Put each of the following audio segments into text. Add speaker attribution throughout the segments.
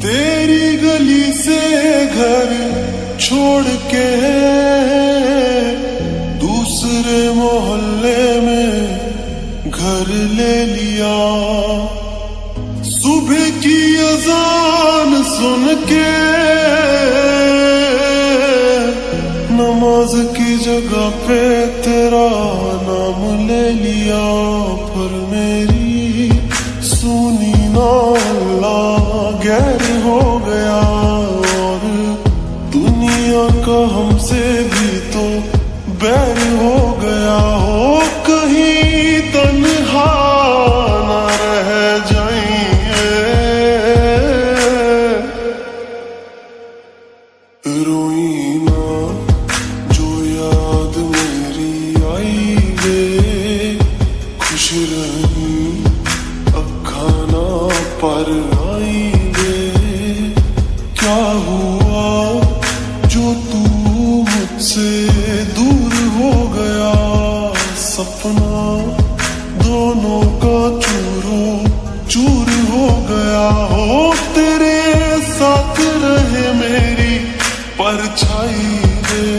Speaker 1: तेरी गली से घर छोड़ के दूसरे मोहल्ले में घर ले लिया। सुबह की अजान सुन के नमाज की जगह पे तेरा नाम ले लिया। पर मेरी सुनी ना अल्लाह गैर हो गया और दुनिया का हमसे भी तो बैर हो गया। हो कहीं तन्हा ना रह जाइए, रोई ना जो याद मेरी आई वे, खुश रही अखा ना पर आई वे। क्या हुआ जो तू मुझसे दूर हो गया, सपना दोनों का चूरो चूर हो गया। हो तेरे साथ रहे मेरी परछाई रे।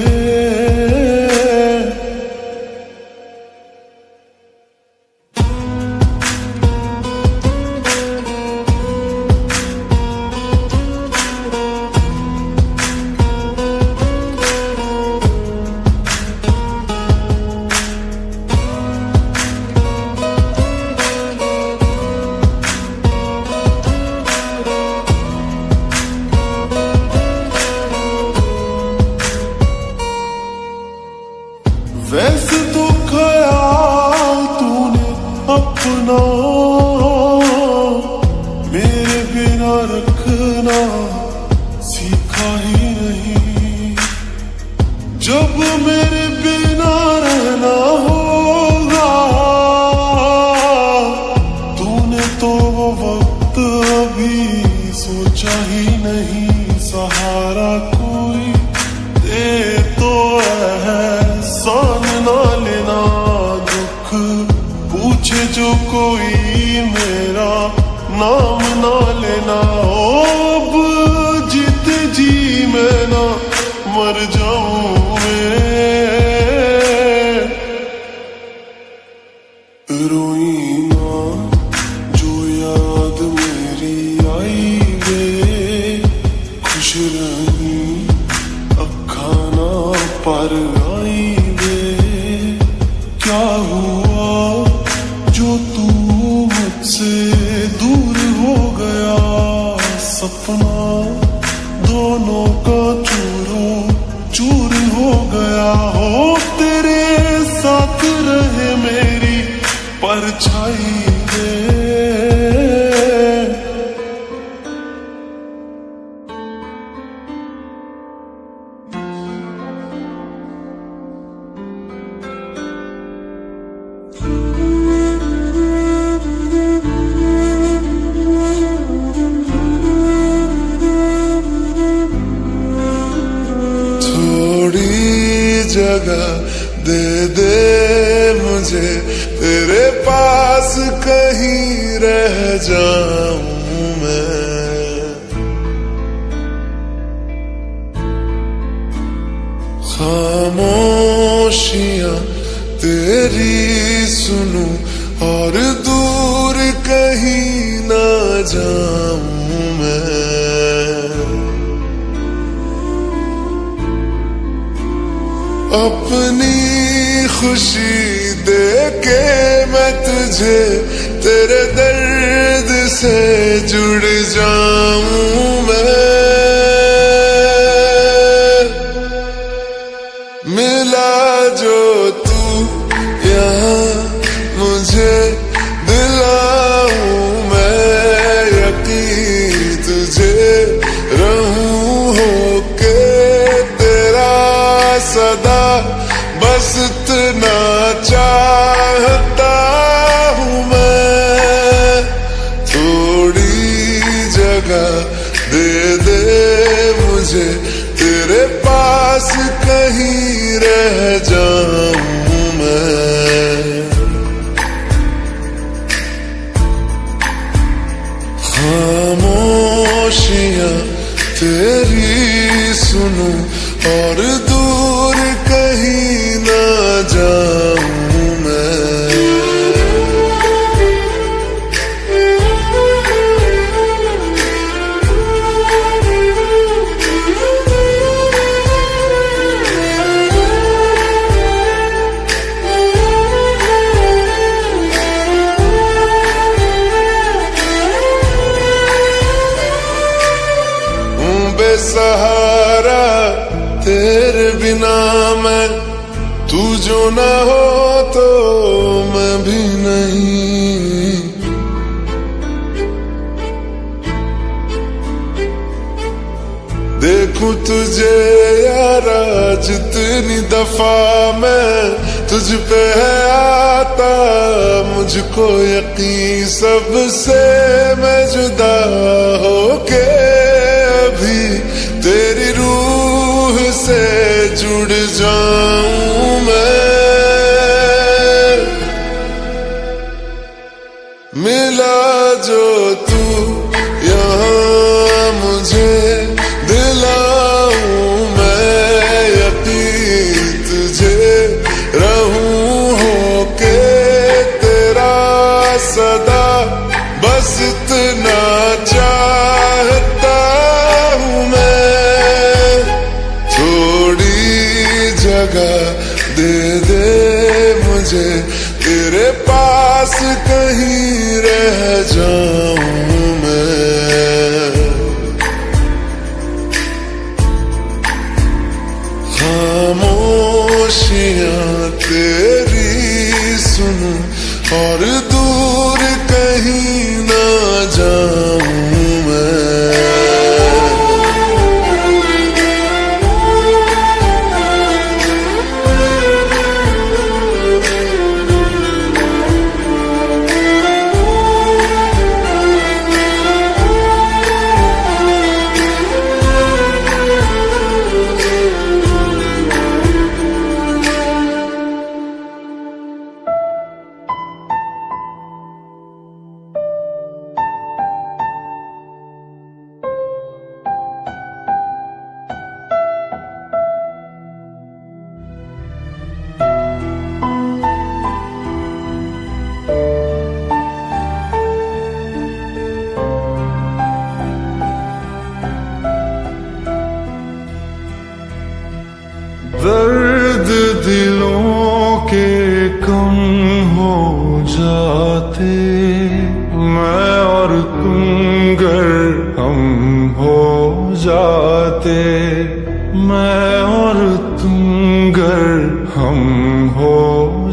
Speaker 1: वैसे तो ख्याल तूने अपना मेरे बिना रखना सीखा ही नहीं। जब मेरे बिना रहना होगा तूने तो वो वक्त अभी सोचा ही नहीं। सहारा कोई दे तो एहसान ना लेना, दुख पूछे जो कोई मेरा नाम ना लेना। अब जीत जी मैं ना मर जाऊं मैं, रोई ना जो याद मेरी आई वे, खुश रही अखा ना पर आई वे। क्या हुआ जो तू मुझसे दूर हो गया, सपना दोनों का चूरो चूर हो गया। हो तेरे साथ रहे मेरी परछाई रे। जगह दे दे मुझे तेरे पास, कहीं रह जाऊं मैं। खामोशियां तेरी सुनूं और दूर कहीं ना जाऊं मैं। अपनी खुशी दे के मैं तुझे तेरे दर्द से जुड़ जाऊं मैं। मिला जो तू यहाँ मुझे दिलाऊं मैं यकीन तुझे रहूं होके तेरा सदा, बस इतना चाहता हूँ मैं। थोड़ी जगह दे दे मुझे तेरे पास, कहीं रह जाऊं मैं। खामोशियां तेरी सुनूं और दूर कहीं ना जाऊं मैं। बेसहारा तेरे बिना मैं, तू जो ना हो तो मैं भी नहीं। देखूं तुझे यारा जितनी दफा मैं तुझ पे है आता, मुझको यकीन सबसे मैं जुदा होके अभी तेरी रूह से जुड़ जाऊं मैं। मिला जो तू यहाँ मुझे दिलाऊं मैं यकीन तुझे रहूं होके तेरा सदा, बस इतना चाहता हूँ मैं। थोड़ी जगह दे दे मुझे तेरे पास, कहीं रह जाऊं मैं। खामोशियां तेरी सुनूं और दूर कहीं ना जाऊं मैं। दर्द दिलों के कम हो जाते, मैं और तुम गर हम हो जाते, मैं और तुम गर हम हो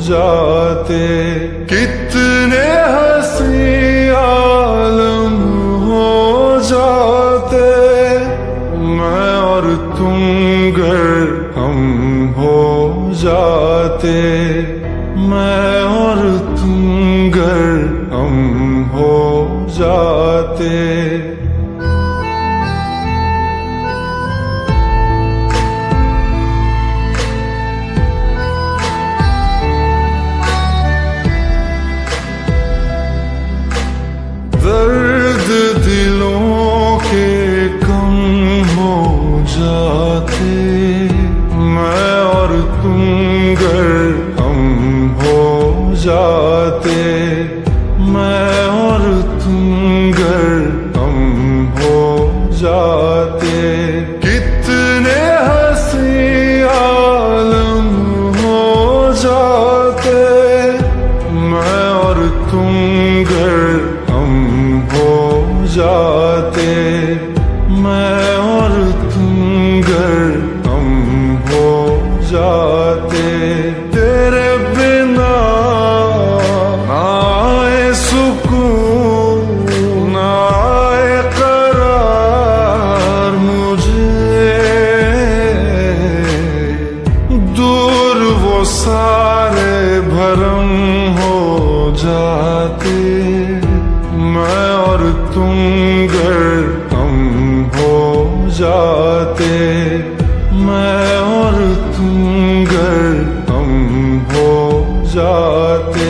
Speaker 1: जाते। कितने हंसी आलम हो जाते, मैं और तुम गर हम हो जाते, मैं और तुम गर हम हो जाते। दर्द दिलों के कम हो जाते, मैं और तुम गर हम हो जाते, मैं और तुम गर हम हो जाते। कितने हंसी आलम हो जाते, मैं और तुम गर हम हो जाते, मैं और तुम गर हम हो जाते। तेरे बिना ना आए सुकून, ना आए करार मुझे, दूर वो सारे भरम हो जाते, मैं और तुम गर हम हो जाते, मैं और तुम गर हम हो जाते।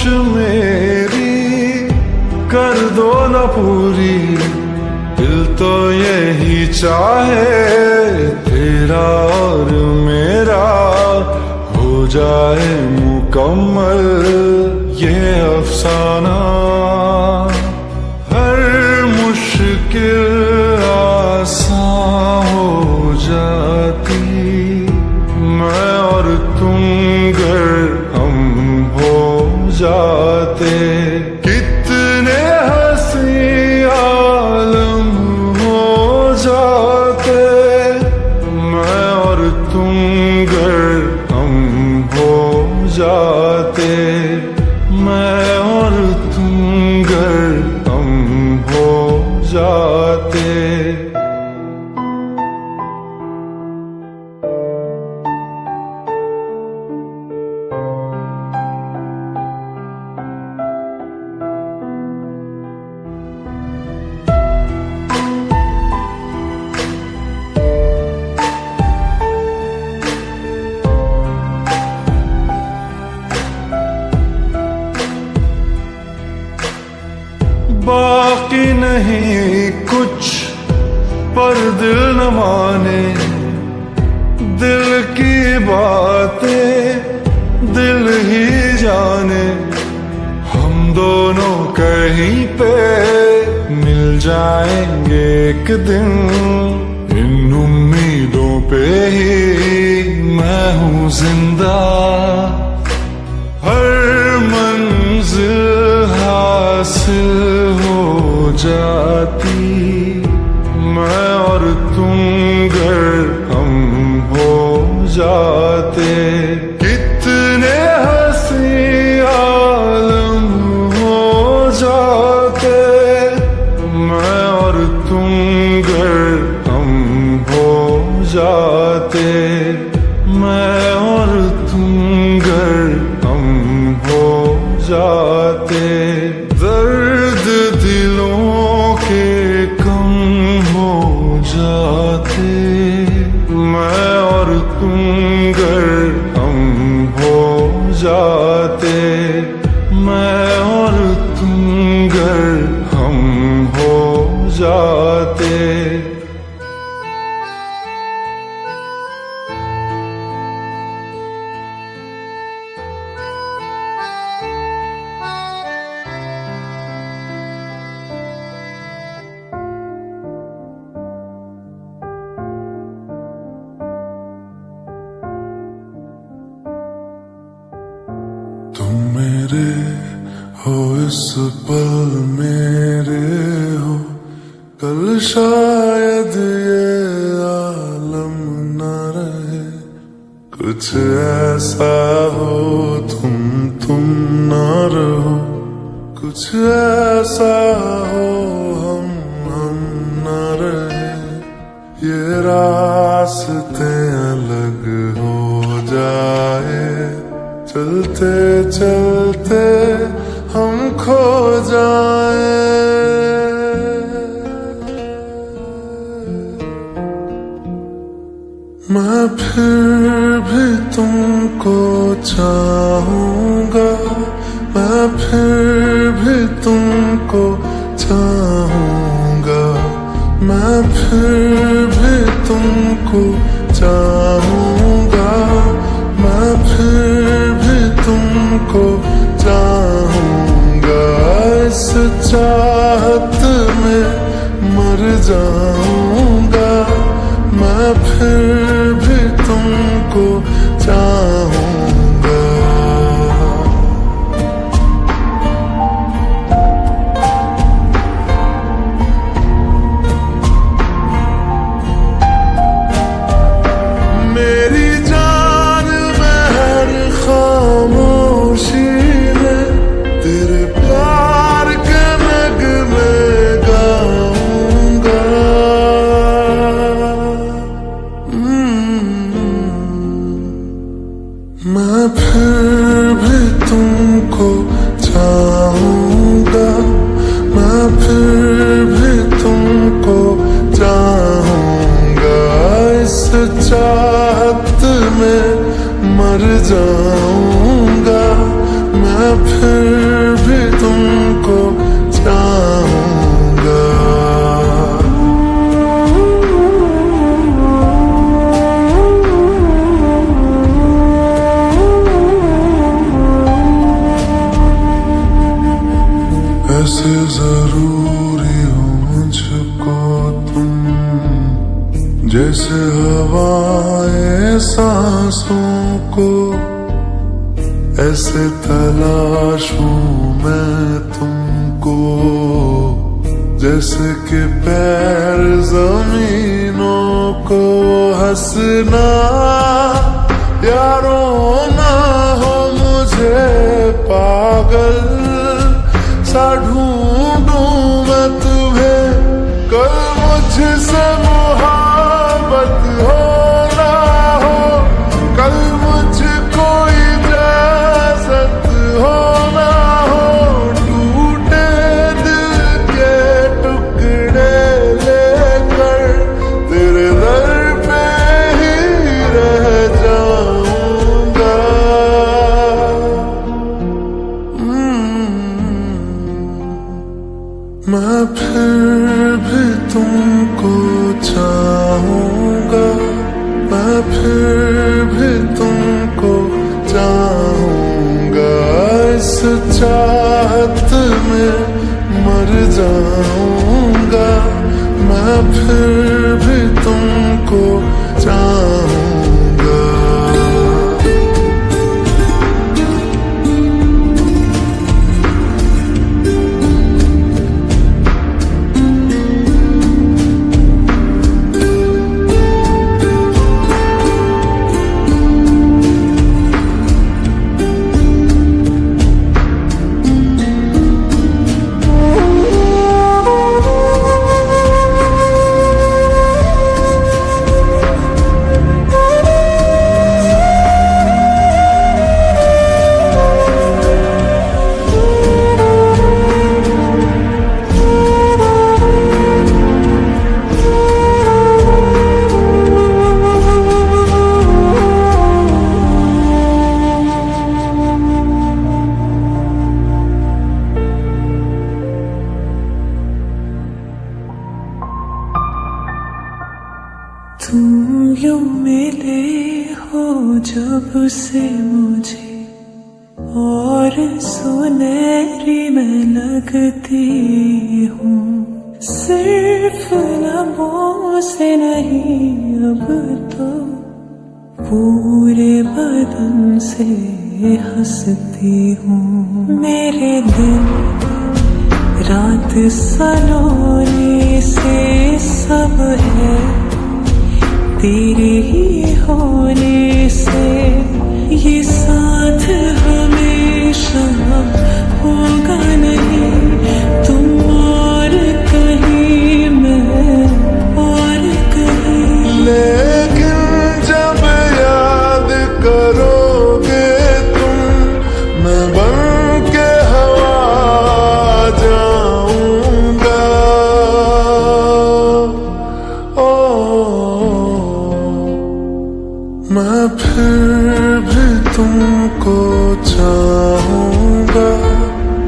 Speaker 1: मेरी कर दो न पूरी, दिल तो यही चाहे तेरा और मेरा हो जाए मुकम्मल ये अफसाना। हर मुश्किल आसान हो जाती, मैं और तुम गर हम हो जाते। कितने हंसी आलम हो जाते, मैं और तुम गर हम हो जाते। मैं और तुम गर हम हो जाते। बाकी नहीं कुछ पर दिल न माने, दिल की बातें दिल ही जाने। हम दोनों कहीं पे मिल जाएंगे एक दिन, इन उम्मीदों पे ही मैं हूँ जिंदा। हर मंजिल हासिल हो जाती, मैं और तुम गर हम हो जाते। कितने हंसी आलम हो जाते, मैं और तुम गर हम हो जाते। मैं और तुम गर हम हो जाते। दर्द दिलों के कम हो जाते, मैं और तुम गर हम हो जाते। मैं और तुम गर हम हो जाते। तुम मेरे हो इस पल मेरे हो, कल शायद ये आलम न रहे। कुछ ऐसा हो तुम न रहो, कुछ ऐसा हो हम न रहे। ये रास्ते अलग हो जाए, चलते चलते हम खो जाए। मैं फिर भी तुमको चाहूंगा, मैं फिर भी तुमको चाहूंगा। मैं फिर भी तुमको चाहूंगा, मैं फिर भी तुमको चाहूंगा। इस चाहत में मर जाऊंगा, मैं फिर भी तुमको चाहूंगा। मेरी जान में हर खामोशी में तेरे प्यार के नगमे गाऊंगा। मैं फिर भी तुमको चाहूंगा, मैं फिर भी तुमको चाहूंगा। इस चाहत में मर जाऊंगा, मैं फिर भी तुमको चाहूंगा। ऐसे जरूरी हो मुझको तुम, जैसे हवाएं सांसों को, ऐसे तलाशूं मैं तुमको, जैसे कि पैर जमीनों को। हंसना या रोना हो मुझे पागल सा ढूंढूं मैं तुम्हें, कल मुझसे मोहब्बत हो ना हो, कल मुझको इजाजत हो ना हो, टूटे दिल के टुकड़े लेकर तेरे दर पे ही रह जाऊंगा। मैं फिर भी तुमको चाहूंगा, मैं फिर भी तुमको चाहूंगा। इस चाहत में मर जाऊंगा, मैं फिर भी तुमको चाहूंगा।
Speaker 2: तुम यूं मिले हो जब से मुझे, और सुनहरी मैं लगती हूँ। सिर्फ लबों से नहीं अब तो पूरे बदन से हंसती हूँ। मेरे दिन रात सलोने से सब है तेरे ही होने से, ये साथ हमेशा होगा नहीं, तुम और कहीं मैं और कहीं।
Speaker 1: लेकिन जब याद करोगे तुम, मैं बन के हवा जाऊंगा। मैं फिर भी तुमको चाहूंगा,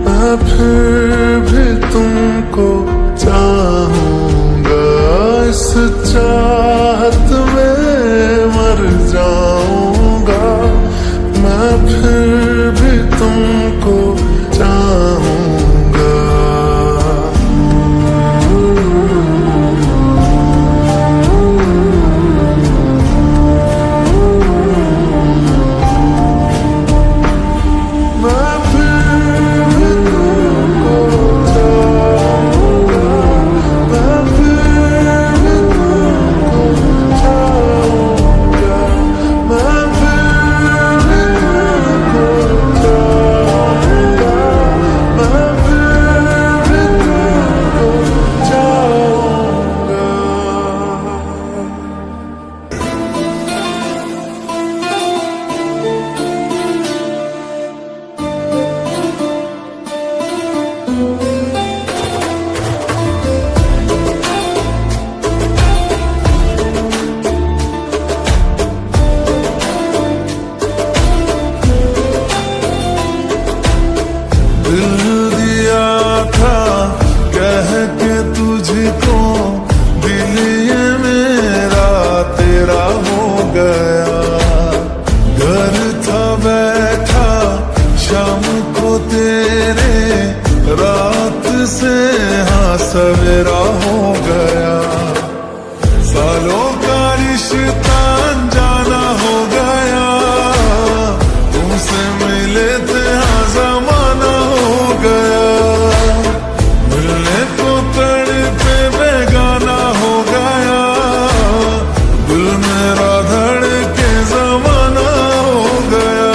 Speaker 1: मैं फिर भी तुमको चाहूंगा। इस चाहत में मर जाऊंगा, मैं फिर भी तुमको चाहूंगा। सवेरा हो गया, सालों का रिश्ता अनजाना हो गया, तुमसे मिले थे हाँ जमाना हो गया, मिलने को तड़पे बेगाना हो गया, दिल मेरा धड़के जमाना हो गया।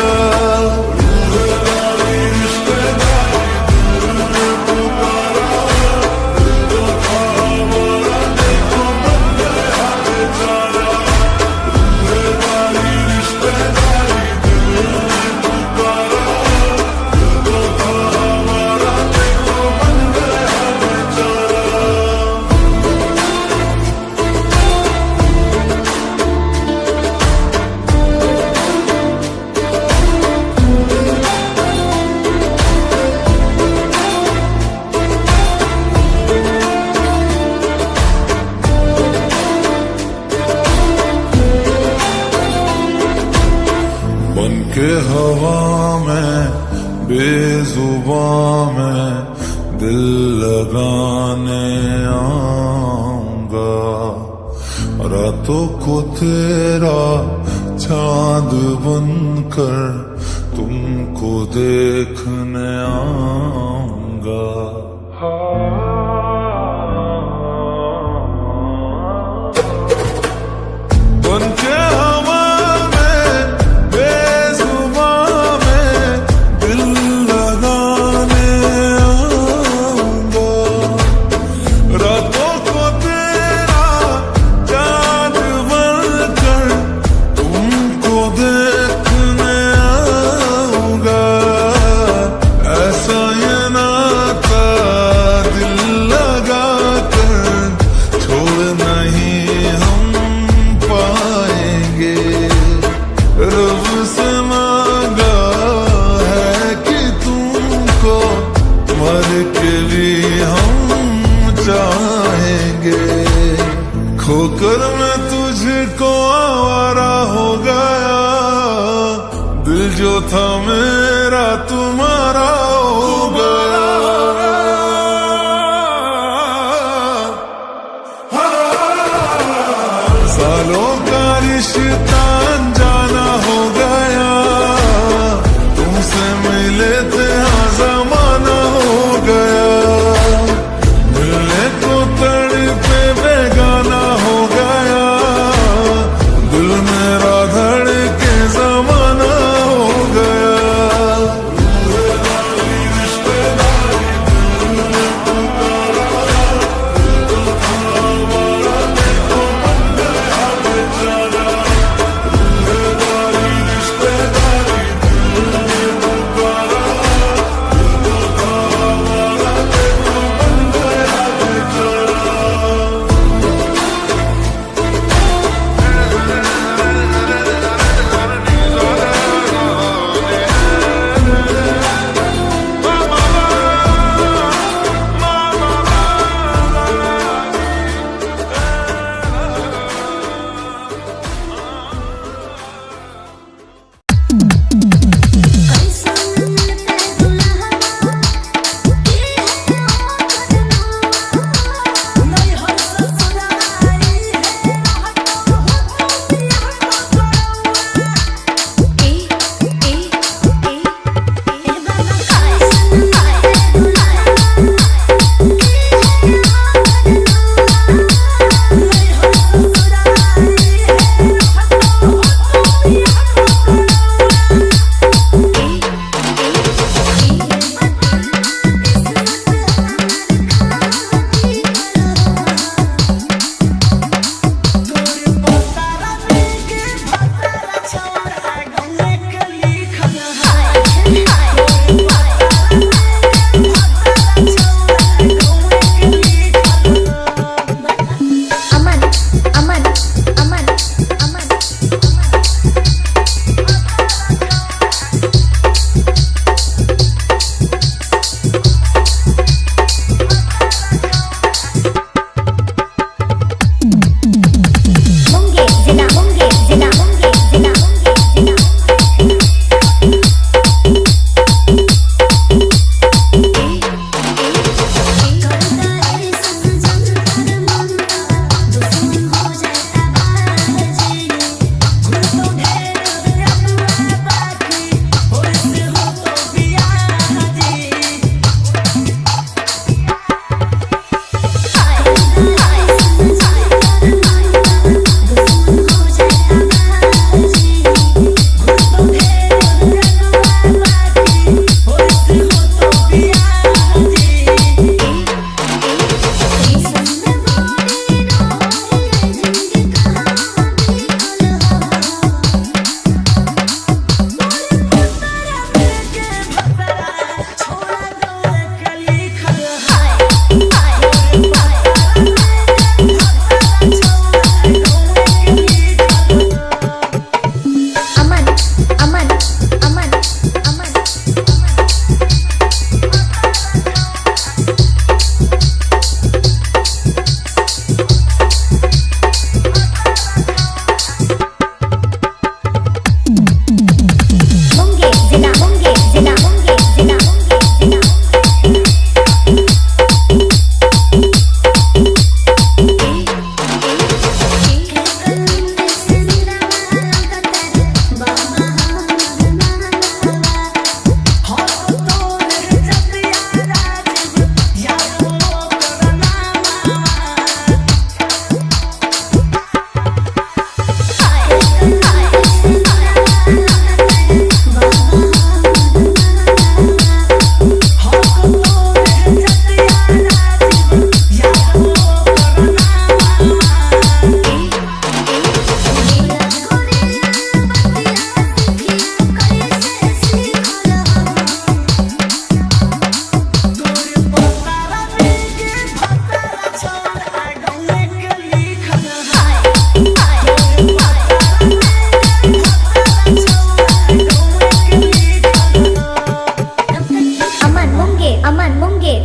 Speaker 1: बन के हवा में बेजुबां में दिल लगाने आऊंगा, रातों को तेरा चांद बनकर तुमको देखने आऊंगा। बन के हवा में बेजुबां में दिल लगाने आऊंगा, रातों को तेरा चांद बनकर तुमको देखने आऊंगा। ऐसा ये नाता दिल लगा कर छोड़ नहीं हम पाएंगे, रब से मांगा है कि तुमको मर के भी हम चाहेंगे। खोकर मैं तुझको आवारा हो गया, दिल जो था मेरा तुम्हारा हो गया। सालों का रिश्ता अनजाना हो गया, तुमसे मिले थे हाँ जमाना हो गया, मिलने को तड़पे बेगाना हो गया, दिल मेरा धड़के जमाना हो गया।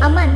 Speaker 3: अमन